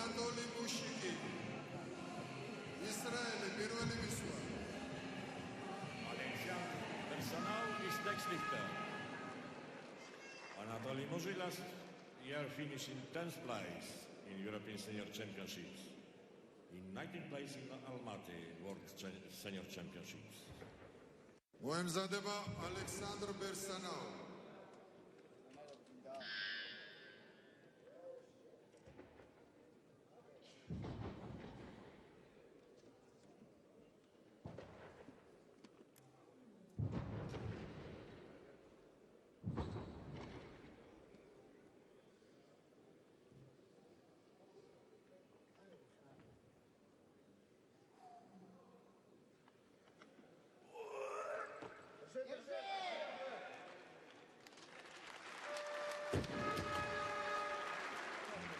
ანატოლი მუშიკი ისრაელი პირველი მისვლა Personal is next lifter. Anatoly Mozilas, here finishing 10th place in European Senior Championships. In 19th place in Almaty World Senior Championships. მოემზადება ალექსანდრ ბერსანაო.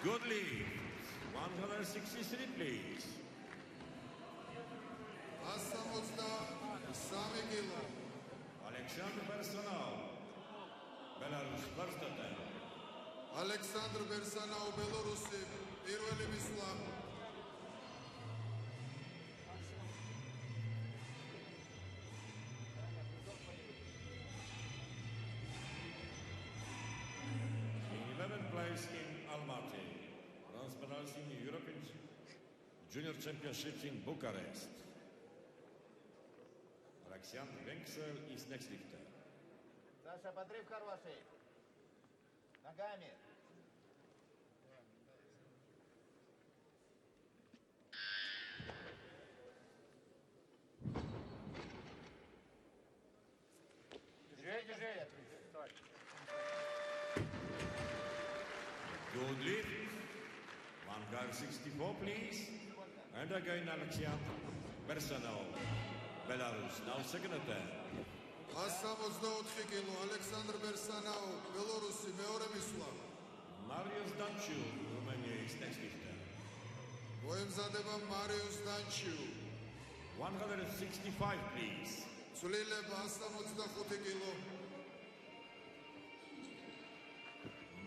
Good lead. 163, please. 163 კილო. Alexander Personal, Belarus, first attempt. ალექსანდრ ბერსანაო, ბელორუსი, პირველი მისვლა. In 11th place in Almaty, bronze medalist in European Junior Championships in Bucharest. Alexander Wenksel is next lifter. Саша, подрыв хороший. Ногами. Держи. Стой. Good lift. 164, please. And again Alexander Personal, Belarus, now second attempt. 164 კილო, ალექსანდრ ბერსანაო, ბელორუსი, მეორე მისვლა. Marius Danciu, Romania is next lifter. მოემზადება მარიუს დანჩიუ. 165, please. ცვლილება 165 კილო.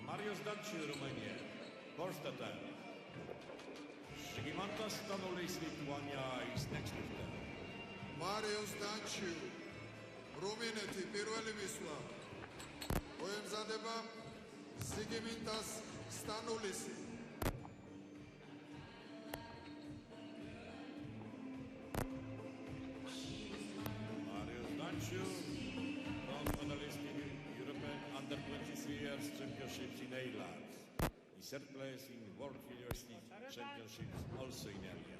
Marius Danciu, Romania, first attempt. Žygimantas Stanulis, Lithuania is next lifter. მარიუს დანჩიუ, რუმინეთი, პირველი მისვლა. მოემზადება ზიგიმინტას სტანულისი. Marius Danciu, bronze medalist in European Under-23 years Championships in Eilat. In third place in World University Championships, also in Elia.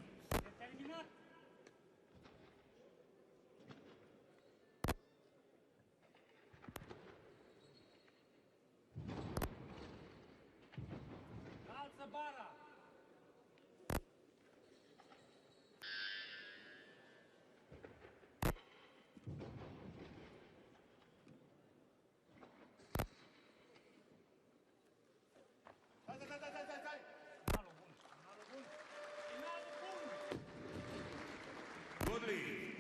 Good lead.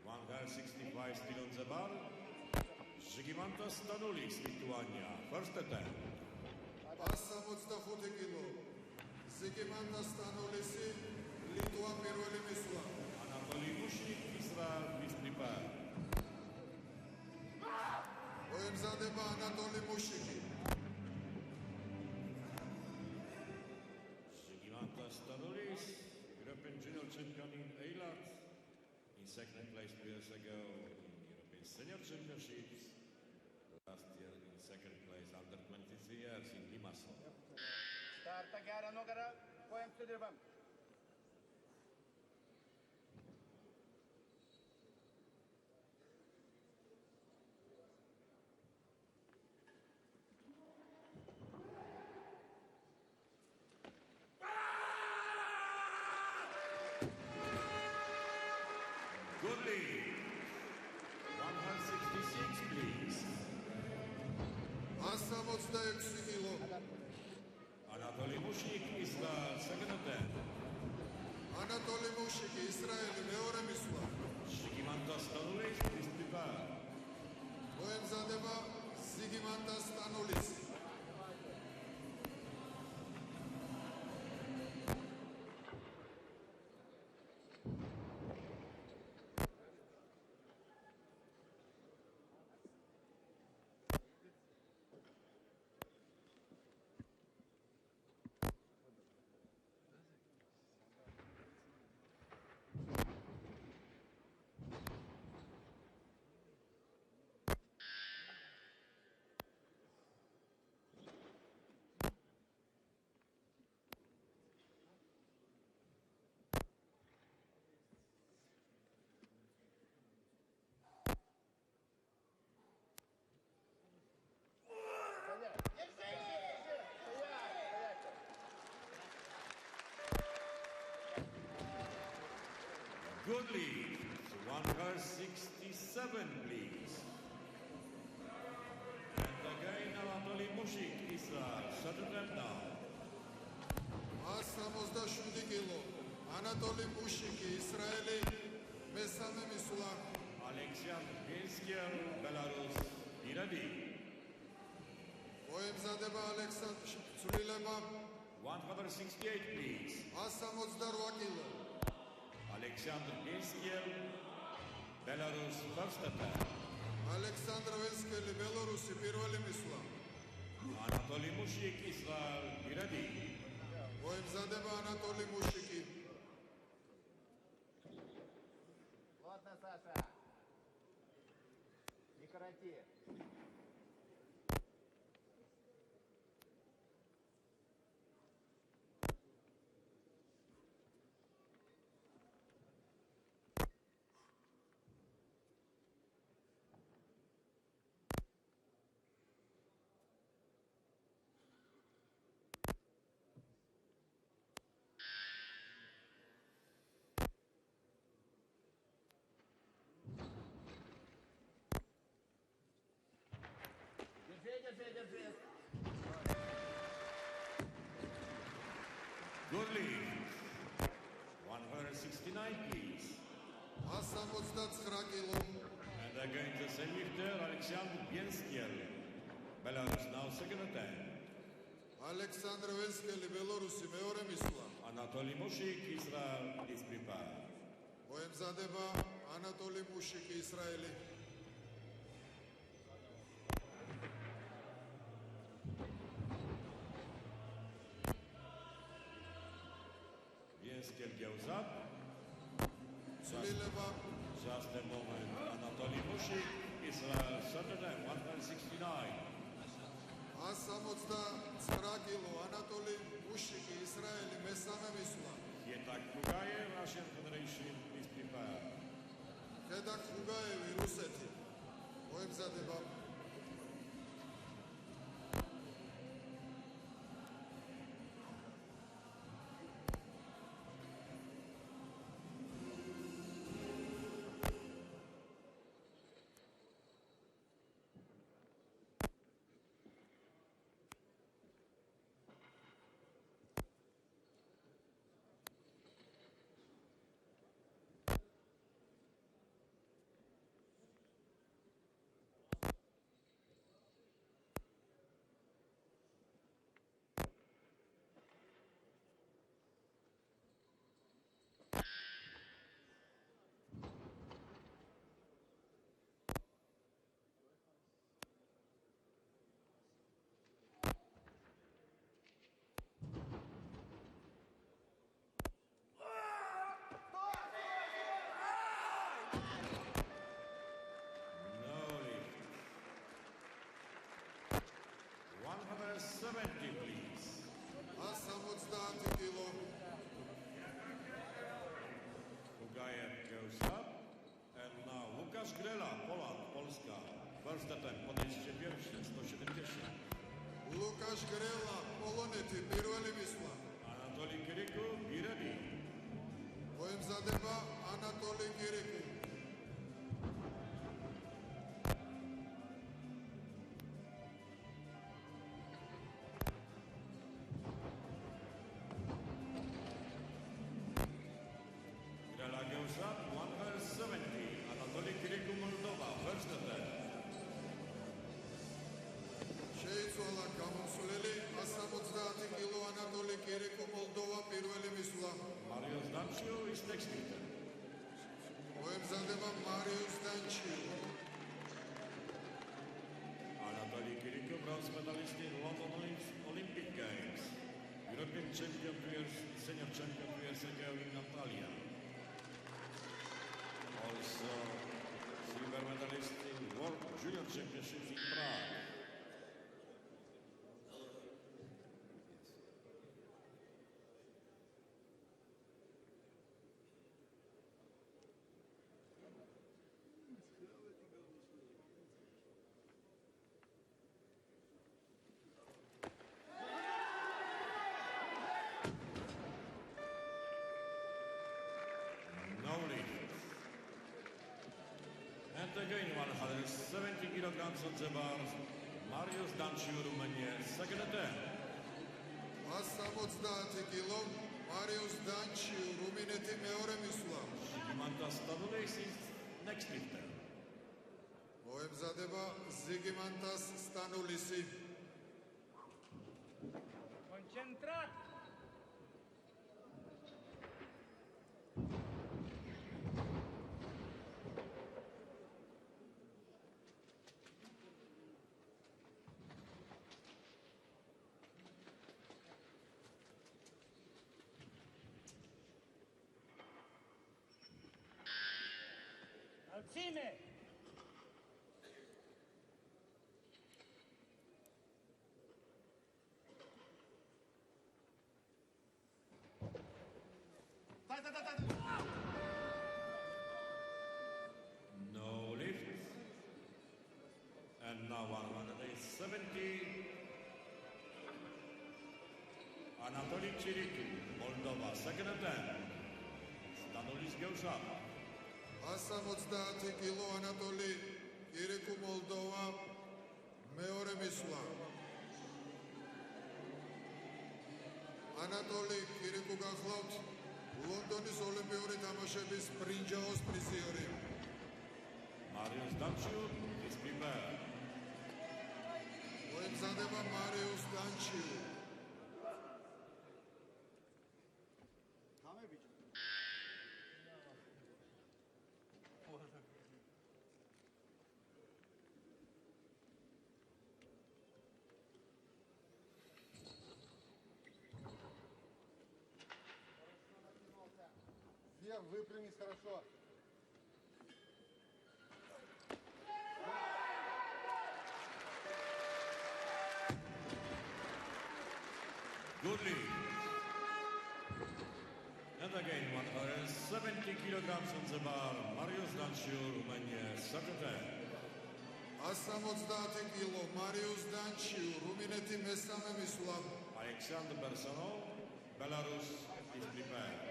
165 still on the bar. Žygimantas Stanulis, Lithuania, first attempt. 165 კილო. ზიგიმანტას სტანულისი, ლიტვა, პირველი მისვლა. Anatoly Mushnik, Israel, is prepared. მოემზადება ანატოლი მუშიკი. Žygimantas Stanulis, European Junior Champion in Eilat. In second place 2 years ago in European Senior Championships. Last year in second place under 23 years in Limassol. Старта гера ногара, поем съдебам. Good lead. 166, please. 166 კილო. Anatoly Mushnik is the second attempt. ანატოლი მუშიკი, ისრაელი, მეორე მისვლა. Žygimantas Stanulis is prepared. მოემზადება ზიგიმანტას სტანულისი. Goodly, 167, please. And again, Anatoly Mushik, Israel, shut them down. 167 კილო. ანატოლი მუშიკი, ისრაელი, მესამე მისვლა. Alexander Binsky, Belarus, be ready. მოემზადება ალექსანდრ ცვლილება 168, please. 168 კილო. Alexander Binsky, Belarus, first attack. ალექსანდრ ვენსკელი, ბელორუსი, პირველი მისვლა. Anatoly Mushik, Israel, be ready. მოემზადება ანატოლი მუშიკი. Ладно, Саша. Не короти. Держи. Goodly, 169, please. 169 კილო. And again, the same lifter, Alexander Binsky, Belarus, now second attack. ალექსანდრ ვენსკელი, ბელორუსი, მეორე მისვლა. Anatoly Mushik, Israel, is prepared. მოემზადება ანატოლი მუშიკი, ისრაელი. Binsky goes up. ცვლილება Just a moment. Anatoly Mushik, Israel, third attack, 169. 169 კილო. ანატოლი მუშიკი, ისრაელი, მესამე მისვლა. Yetak Kugayev, Russian Federation, is prepared. ქედა ხუგაევი, რუსეთი. მოემზადება No lift. 170, please. 170 კილო. Kugayev goes up. And now Łukasz Grela, Poland, Polska. First attempt, podejście pierwsze, 170. ლუკაშ გრელა, პოლონეთი, პირველი მისვლა. Anatoly Kirikou, be ready. მოემზადება ანატოლი კირიკუ. Grela goes up, 170. Anatoly Kirikou, Moldova, first attempt. შეიცვალა გამოსვლელი 170 კილო. ანატოლი კირიკუ, მოლდოვა, პირველი მისვლა. Mariusz Damciu is next lifter. მოემზადება მარიუს დანჩი. Anatoly Kirikou, bronze medalist in London Olympic Games. European champion 2 years, senior champion 2 years ago in Antalya. Also, silver medalist in World Junior Championships in Prague. No lead. And again 170 kilograms on the bars. Marius Danciu, Romania, second attempt. 170 კილო მარიუს დანჩიუ რუმინეთი მეორე მისვლა. Gimantas Stavoulis is next lifter. მოემზადება ზიგიმანტას სტანულისი. Concentrat! Alzime! No lift. And now 170. Anatoly Chiriky, Moldova, second attempt. Stavoulis goes up. 170 კილო ანატოლი კირიკუ მოლდოვა მეორე მისვლა. ანატოლი კირიკუ გახლავთ ლონდონის ოლიმპიური თამაშების ბრინჯაოს პრიზიორი. Marius Danciu is prepared. მოემზადება მარიუს დანჩიუ. Выпрямись хорошо. Good lead. And again 170 kilograms on the bar. Marius Danciu, Romania, second attempt. 170 კილო მარიუს დანჩიუ რუმინეთი მესამე მისვლა. Alexander Bersonov, Belarus, is prepared.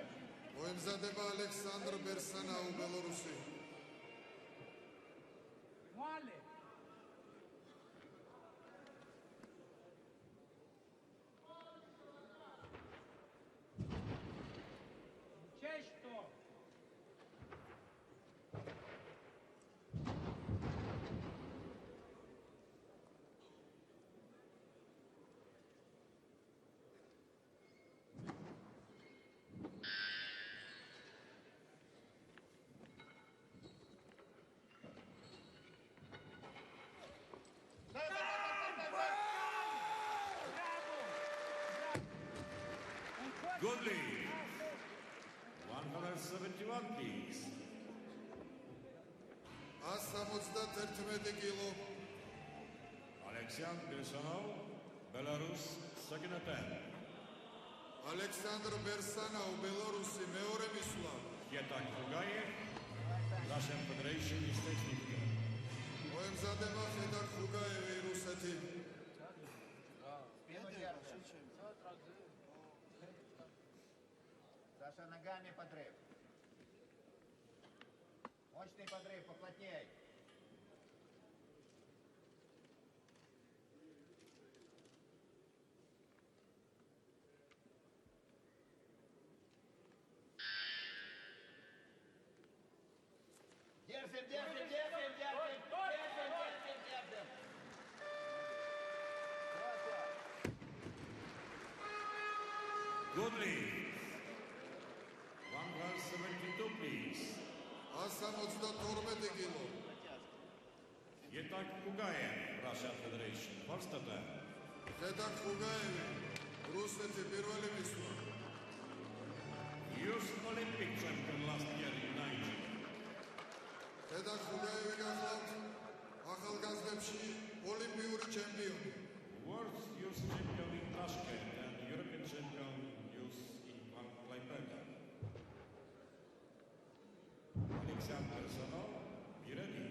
მოემზადება ალექსანდრ ბერსანაუ ბელორუსი. Moale! Cesto! Good lead. 171, please. 171 კილო Alexander Bersonov, Belarus, second attempt. ალექსანდრ ბერსანაუ ბელორუსი მეორე მისვლა. Yetak Fugayev, Russian Federation is next lifter. მოემზადება ხედა ხუგაევი რუსეთი. Саша, ногами подрыв. Мощный подрыв, поплотней. Держим, держим, держим, держим, держим, держим, держим. Good lead. 172, please. 172 კილო Yetak Fugayev, Russian Federation, first attempt. ხედა ხუგაევი რუსეთი პირველი მისვლა. Youth Olympic champion last year in Nigeria. ხედა ხუგაევი გახლავთ ახალგაზრდებში ოლიმპიური ჩემპიონი. World youth champion in Tashkent and European champion youth in Klaipeda. Alexander Bersonov, be ready.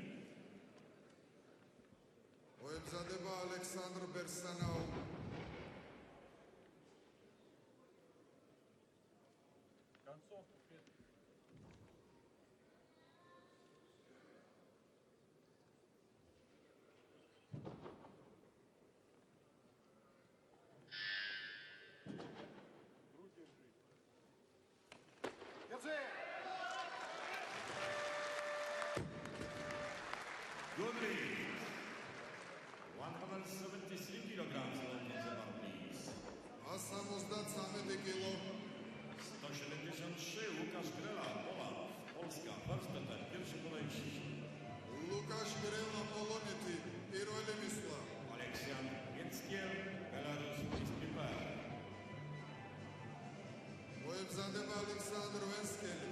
მოემზადება ალექსანდრ ბერსანაუ. 173 kilograms left on the bar, please. A 73 kilo. 173 Łukasz Grela, Poland, Polska, warsztatem, pierwszy podejście. Łukasz Grela, Polonety, პირველი მისვლა. Aleksandr Mieckiel, Belarus, please prepare. მოემზადება ალექსანდრ ვენსკელი.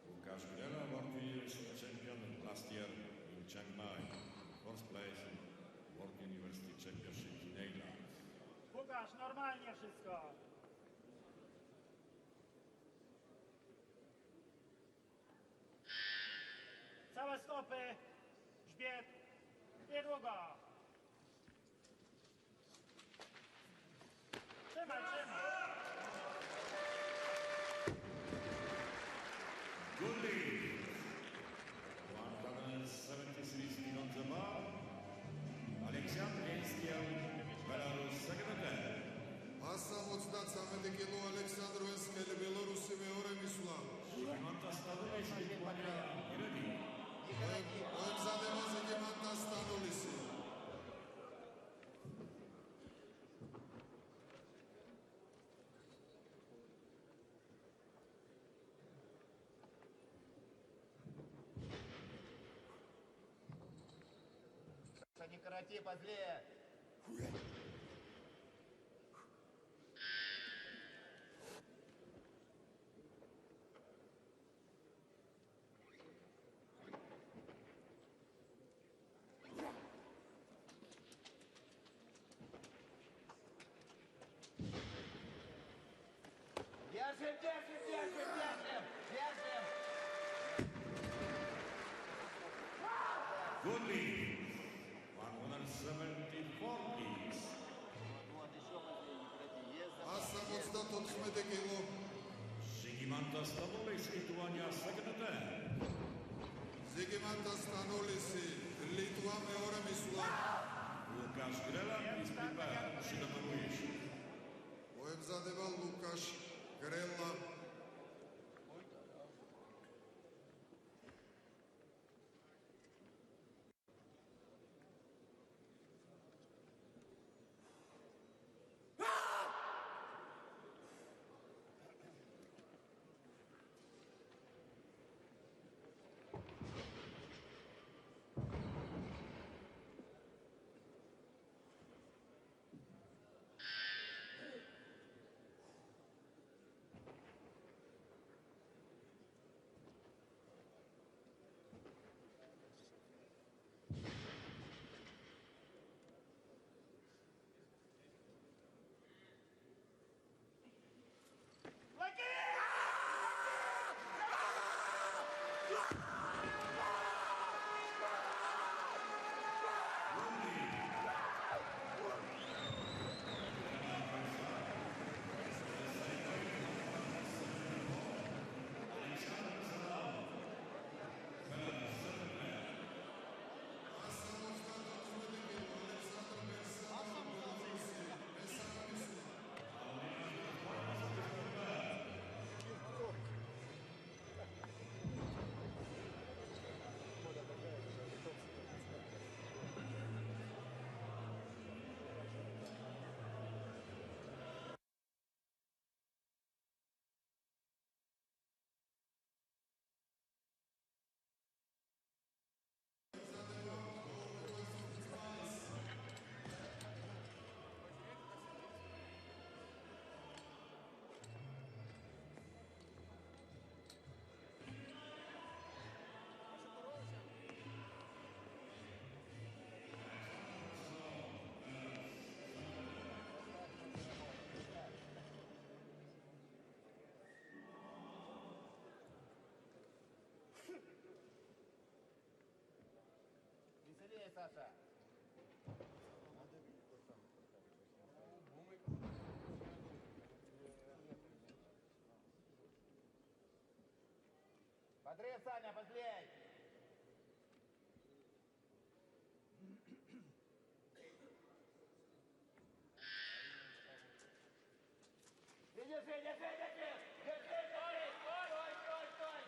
Łukasz Grela, World University champion last year in Chiang Mai. Fourth place in World University Championship in England. Łukasz, normalnie wszystko. Całe stopy, grzbiet, niedługo. Trzymaj, trzymaj. Good lead. 173 speed on the bar. Aleksandr Mieckiel, Belarus, second attempt. 173 კილო ალექსანდრ ვენსკელი, ბელარუსი მეორე მისვლა. Montastadulis, Lithuania, ready. მოემზადება ზიგიმანტა სტანულისი. Не короти, позлее. Держим, держим, держим, держим, держим. Good lead. 174, please. Вот еще позлее, не короти. Есть 174 კილო. Montastadulis, Lithuania, second attempt. ზიგიმანტა სტანულისი, ლიტვა მეორე მისვლა. Łukasz Grela, please prepare. Przygotowujesz. მოემზადება ლუკაშ გრელა. Веселее, Саша. Подрез, Саня, позлей. Держи, держи, держи. Держи, стой, стой, стой, стой.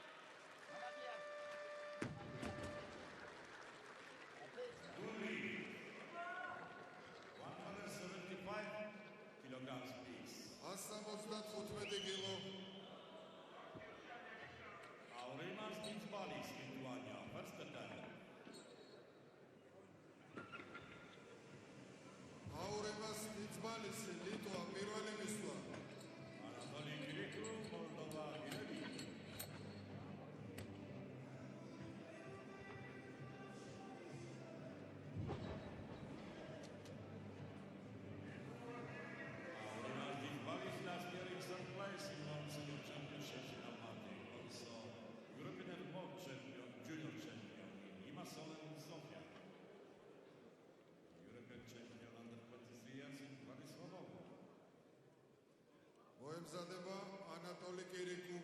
მოემზადება ანატოლი კირიკუ.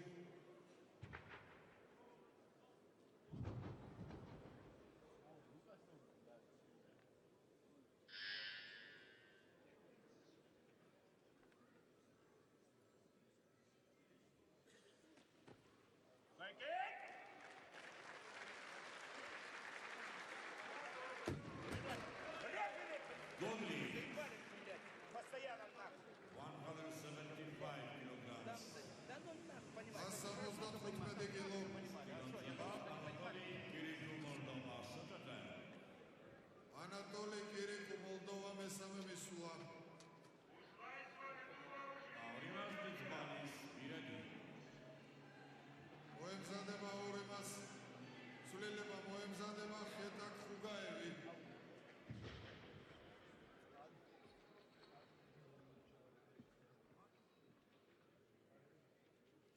Постоянно нахуй. 175 kilograms. Да ну нахуй, понимаешь? 175 კილო. Anatoly Kirikou, Moldova, Saturday. ანატოლი კირიკუ მოლდოვა მესამე მისვლა. Aurimas Ditsbanis, be ready. მოემზადება ორემას. სულელება მოემზადება ხეთაკ ხუგაევი.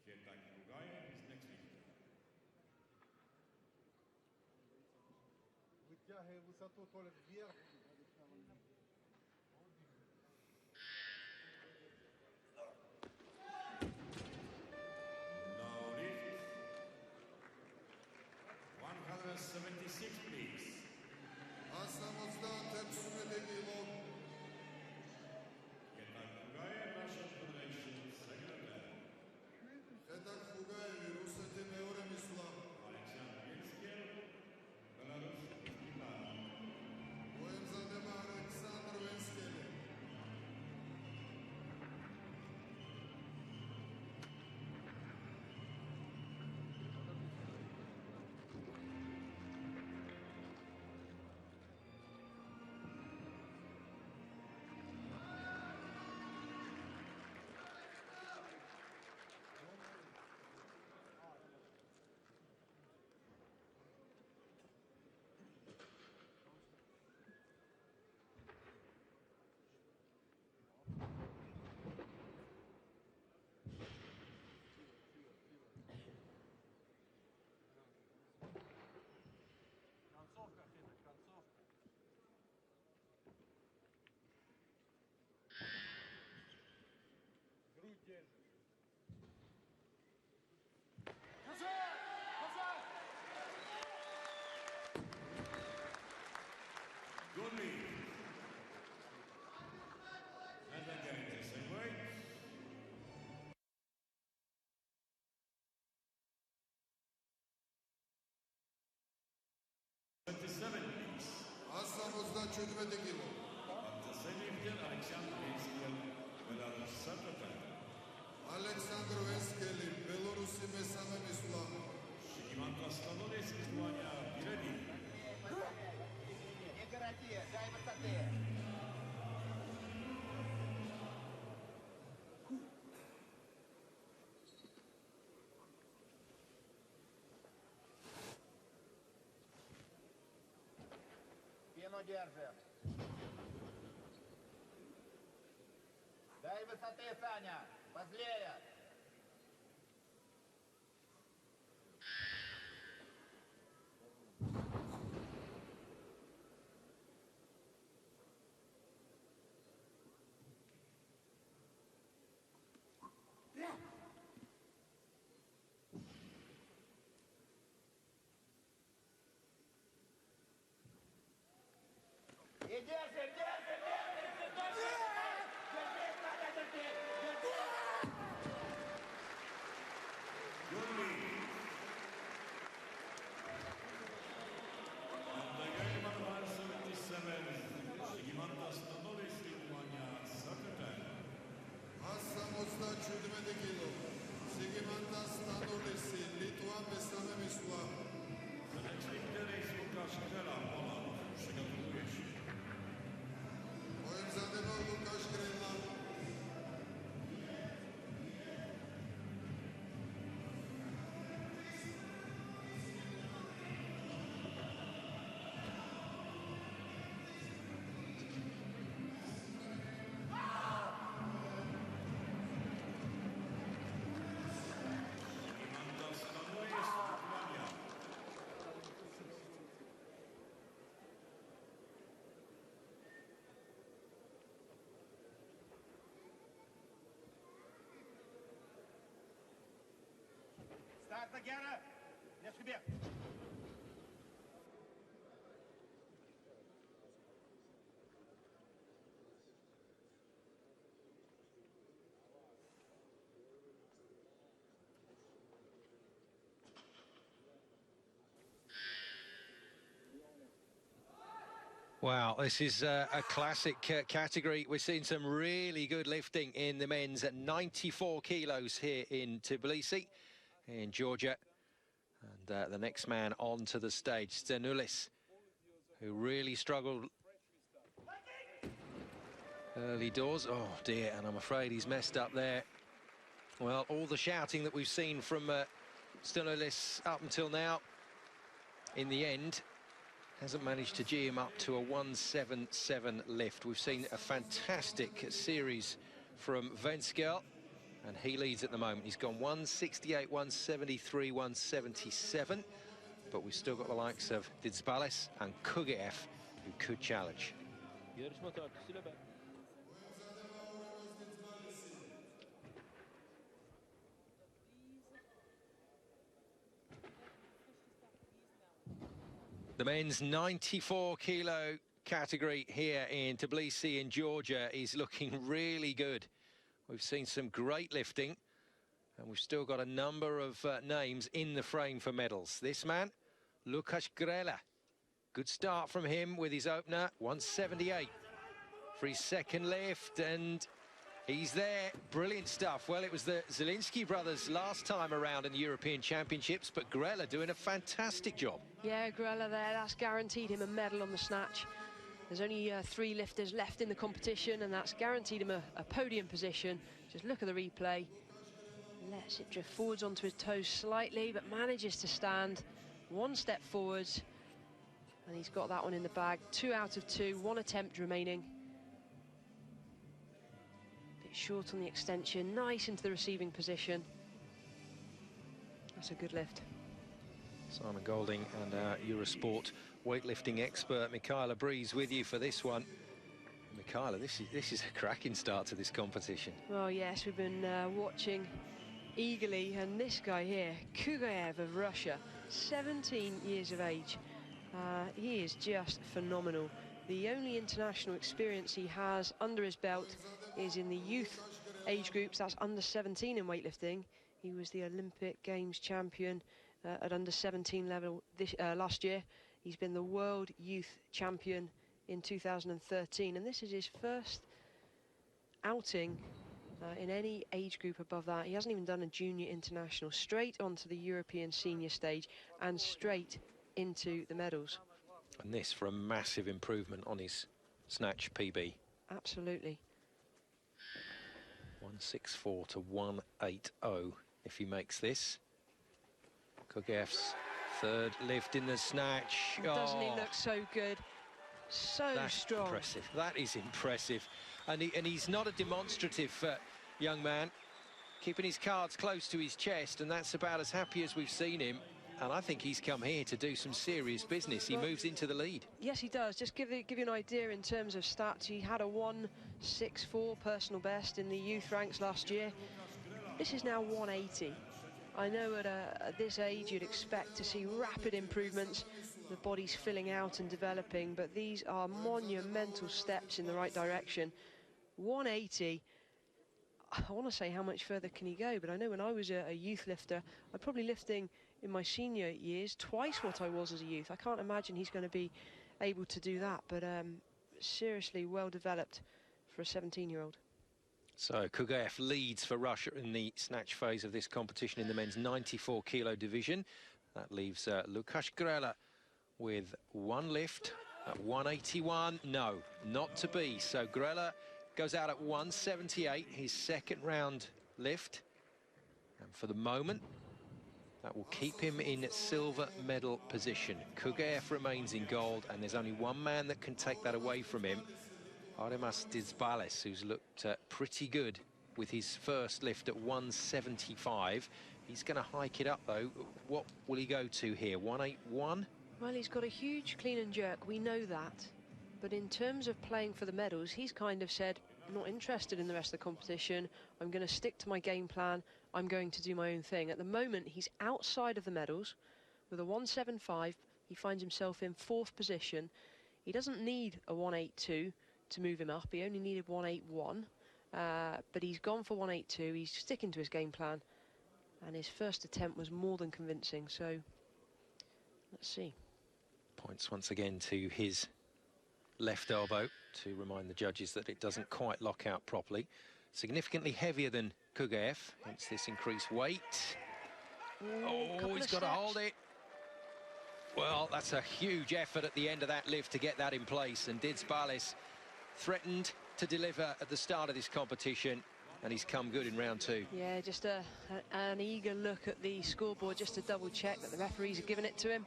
Ketak Rugayev is next week. Вытягивай высоту только вверх. No lift. 176, please. 176 კილო. Ketak Rugayev, Russian Federation, second event. ხეთაკ ხუგაევი რუსეთი მეორე მისვლა. Alexander Yenskel, Belarus, Ivan. მოემზადება ალექსანდრ ვენსკელი. Концовка, Хита, концовка. Грудь держи. Good lead. And again, the same way. Please. 177 კილო. At the same lifter, Alexander Yenskel, Belarus, Saturday. ალექსანდრ ვენსკელი ბელორუსი მესამე მისვლა. Shigimantas Stanolis, Lithuania, be ready. Не городи, дай высоты. Спину держи. Дай высоты, Саня. Позлее. И держи, держи, держи, держи, держи, Саня, держи, держи. Good lead. And again, 177, Shigimantas Stanolis, Lithuania, Saturday. 177 კილო. სიგიმანტა სტანოლისი ლიტვა მესამე მისვლა. The next lifter is Lukasz Grela, Poland. Przygotowuje się. მოემზადება ლუკაშ გრელა. Shigimantas Stanolis, Tatjana. Net gebeurd. Wow, this is a classic category. We're seeing some really good lifting in the men's at 94 kilos here in Tbilisi, in Georgia. And the next man onto the stage, Stanulis, who really struggled early doors. Oh dear, and I'm afraid he's messed up there. Well, all the shouting that we've seen from Stanulis up until now, in the end, hasn't managed to G him up to a 177 lift. We've seen a fantastic series from Venskel, and he leads at the moment. He's gone 168, 173, 177, but we've still got the likes of Dizbales and Kugaev who could challenge. Yarışma tartısıyla ben. The men's 94 kilo category here in Tbilisi in Georgia is looking really good. We've seen some great lifting, and we've still got a number of names in the frame for medals. This man, Lukasz Grela. Good start from him with his opener, 178 for his second lift, and he's there. Brilliant stuff. Well, it was the Zielinski brothers last time around in the European Championships, but Grela doing a fantastic job. Yeah, Grela there, that's guaranteed him a medal on the snatch. There's only 3 lifters left in the competition, and that's guaranteed him a podium position. Just look at the replay. Lets it drift forwards onto his toes slightly, but manages to stand 1 step forwards. And he's got that one in the bag. 2 out of 2, 1 attempt remaining. Bit short on the extension, nice into the receiving position. That's a good lift. Simon Golding and our Eurosport weightlifting expert Michaela Breeze with you for this one. Michaela, this is a cracking start to this competition. Well, yes, we've been watching eagerly, and this guy here, Kugaev of Russia, 17 years of age. He is just phenomenal. The only international experience he has under his belt is in the youth age groups. That's under 17 in weightlifting. He was the Olympic Games champion at under 17 level last year. He's been the world youth champion in 2013, and this is his first outing in any age group above that. He hasn't even done a junior international. Straight onto the European senior stage and straight into the medals. And this for a massive improvement on his snatch PB. Absolutely. 164 to 180 if he makes this. Kugaev's third lift in the snatch. Doesn't he look so good? So That's strong. Impressive. That is impressive. And he's not a demonstrative young man, keeping his cards close to his chest, and that's about as happy as we've seen him. And I think he's come here to do some serious business. He moves into the lead. Yes, he does. Just give you an idea in terms of stats. He had a 164 personal best in the youth ranks last year. This is now 180. I know at this age you'd expect to see rapid improvements. The body's filling out and developing, but these are monumental steps in the right direction. 180. I want to say how much further can he go, but I know when I was a youth lifter, I'm probably lifting in my senior years twice what I was as a youth. I can't imagine he's going to be able to do that, but seriously well developed for a 17-year-old. So Kugaev leads for Russia in the snatch phase of this competition in the men's 94 kilo division. That leaves Lukasz Grela with 1 lift at 181. No, not to be. So Grela goes out at 178, his second round lift. And for the moment, that will keep him in silver medal position. Kugaev remains in gold, and there's only one man that can take that away from him. Artemas Dizbales, who's looked pretty good with his first lift at 175. He's going to hike it up, though. What will he go to here? 181? Well, he's got a huge clean and jerk. We know that. But in terms of playing for the medals, he's kind of said, I'm not interested in the rest of the competition. I'm going to stick to my game plan. I'm going to do my own thing. At the moment, he's outside of the medals with a 175. He finds himself in 4th position. He doesn't need a 182 to move him up. He only needed 181. But he's gone for 182. He's sticking to his game plan. And his first attempt was more than convincing. So let's see. Points once again to his left elbow to remind the judges that it doesn't quite lock out properly. Significantly heavier than Kugaev, hence this increased weight. Oh, he's got to hold it. Well, that's a huge effort at the end of that lift to get that in place, and Didzbalis threatened to deliver at the start of this competition, and he's come good in round 2. Yeah, just an eager look at the scoreboard just to double check that the referees are giving it to him.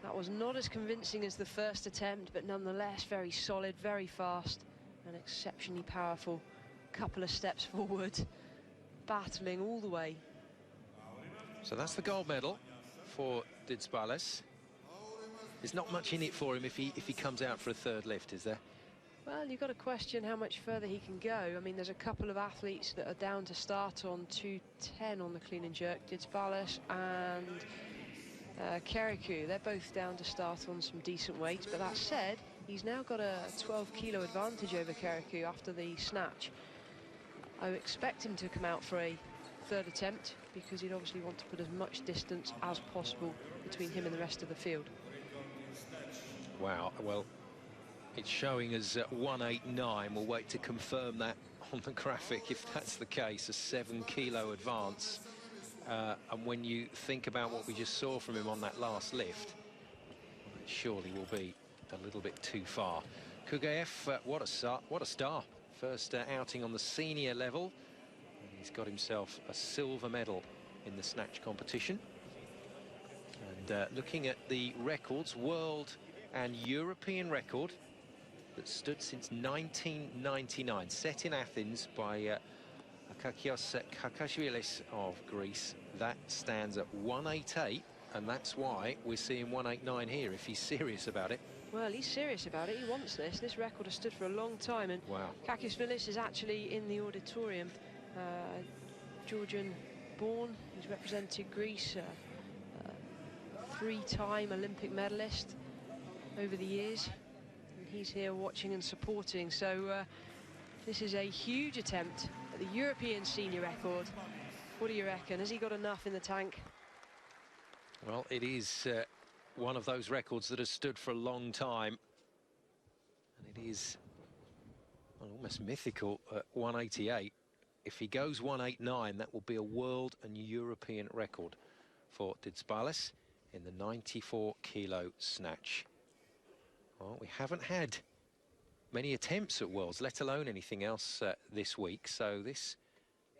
That was not as convincing as the first attempt, but nonetheless very solid, very fast, and exceptionally powerful. Couple of steps forward, battling all the way. So that's the gold medal for Didzbalis. There's not much in it for him if he comes out for a 3rd lift, is there? Well, you've got to question how much further he can go. I mean, there's a couple of athletes that are down to start on 210 on the clean and jerk. Didzbalis and Keriku, they're both down to start on some decent weights. But that said, he's now got a 12-kilo advantage over Keriku after the snatch. I would expect him to come out for a 3rd attempt because he'd obviously want to put as much distance as possible between him and the rest of the field. Wow, well, it's showing as 189. We'll wait to confirm that on the graphic if that's the case, a 7-kilo advance. And when you think about what we just saw from him on that last lift, it surely will be a little bit too far. Kugaev, what a star. First outing on the senior level. And he's got himself a silver medal in the snatch competition. And looking at the records, world and European record that stood since 1999, set in Athens by Akakios Kakashvilis of Greece. That stands at 188, and that's why we're seeing 189 here, if he's serious about it. Well, he's serious about it. He wants this. This record has stood for a long time, and wow. Kakashvilis is actually in the auditorium. Georgian born, he's represented Greece, 3-time Olympic medalist over the years, and he's here watching and supporting. So this is a huge attempt at the European senior record. What do you reckon? Has he got enough in the tank? Well, it is one of those records that has stood for a long time, and it is almost mythical at 188. If he goes 189, that will be a world and European record for Didzbalis in the 94-kilo snatch. Well, we haven't had many attempts at Worlds, let alone anything else this week, so this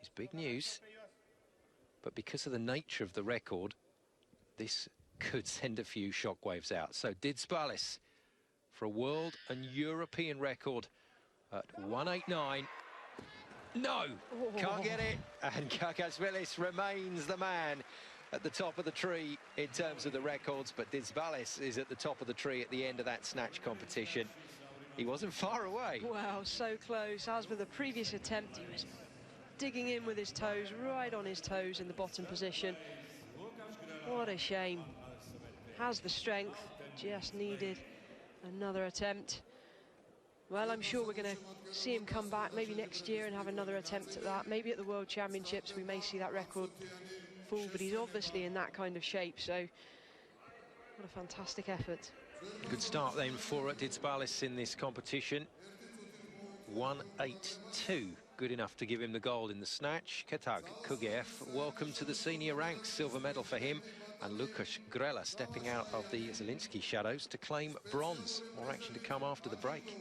is big news. But because of the nature of the record, this could send a few shockwaves out. So Didzbalis for a world and European record at 189. No, can't get it. And Kakashvilis remains the man at the top of the tree in terms of the records, but Didzbalis is at the top of the tree at the end of that snatch competition. He wasn't far away. Wow, so close. As with the previous attempt, he was digging in with his toes, right on his toes in the bottom position. What a shame. Has the strength, just needed another attempt. Well, I'm sure we're going to see him come back maybe next year and have another attempt at that. Maybe at the World Championships we may see that record fall, but he's obviously in that kind of shape, so what a fantastic effort. Good start then for Didzbalis in this competition. 182, good enough to give him the gold in the snatch. Ketag Kugaev, welcome to the senior ranks, silver medal for him. And Lukasz Grela stepping out of the Zielinski shadows to claim bronze. More action to come after the break.